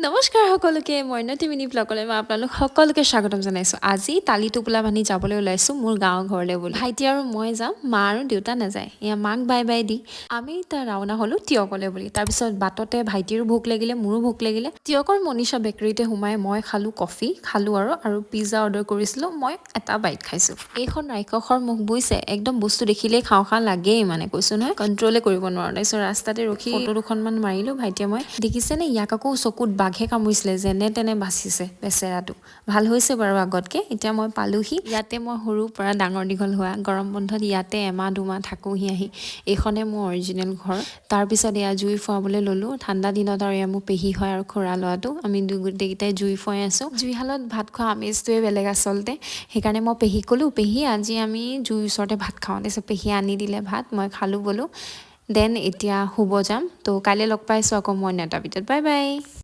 নমস্কাৰ সকলোকে মইনতি মিনি ব্লগলৈ মই আপোনালোক সকলোকে স্বাগতম জনাইছোঁ আজি তালি টোপোলা বান্ধি যাবলৈ ওলাইছোঁ মোৰ গাঁৱৰ ঘৰলৈ বুলি ভাইটি আৰু মই যাম মা আৰু দেউতা নাযায় এয়া মাক বাই বাই দি আমি তাৰ ৰাওনা হ'লোঁ তিয়কলৈ বুলি তাৰপিছত বাটতে ভাইটিৰো ভোক লাগিলে মোৰো ভোক লাগিলে তিয়কৰ মনীষা বেকাৰীতে সোমাই মই খালোঁ কফি খালোঁ আৰু পিজ্জা অৰ্ডাৰ কৰিছিলোঁ মই এটা বাইট খাইছোঁ এইখন ৰাক্ষসৰ মুখ বুইছে একদম বস্তু দেখিলেই খাওঁ খাওঁ লাগেই মানে কৈছোঁ নহয় কণ্ট্ৰলে কৰিব নোৱাৰোঁ তাৰপিছত ৰাস্তাতে ৰখি ফটো দুখনমান মাৰিলোঁ ভাইটিয়ে মই দেখিছেনে ইয়াক আকৌ চকুত বাঘে কামুৰিছিলে যেনে তেনে বাচিছে বেচেৰাটো ভাল হৈছে বাৰু আগতকে এতিয়া মই পালোহি ইয়াতে মই সৰুৰ পৰা ডাঙৰ দীঘল হোৱা গৰম বন্ধত ইয়াতে এমাহ দুমাহ থাকোঁহি আহি এইখনে মোৰ অৰিজিনেল ঘৰ তাৰপিছত এয়া জুই ফুৱাবলৈ ল'লোঁ ঠাণ্ডা দিনত আৰু এয়া মোৰ পেহী হয় আৰু খুৰা ল'ৰাটো আমি গোটেইকেইটাই জুই ফুৱাই আছোঁ জুইশালত ভাত খোৱা আমেজটোৱে বেলেগ আচলতে সেইকাৰণে মই পেহীক ক'লোঁ পেহী আজি আমি জুইৰ ওচৰতে ভাত খাওঁ তাৰপিছত পেহীয়ে আনি দিলে ভাত মই খালোঁ বোলো দেন এতিয়া শুব যাম তো কাইলৈ লগ পাইছোঁ আকৌ মই 9টা ভিতৰত বাই বাই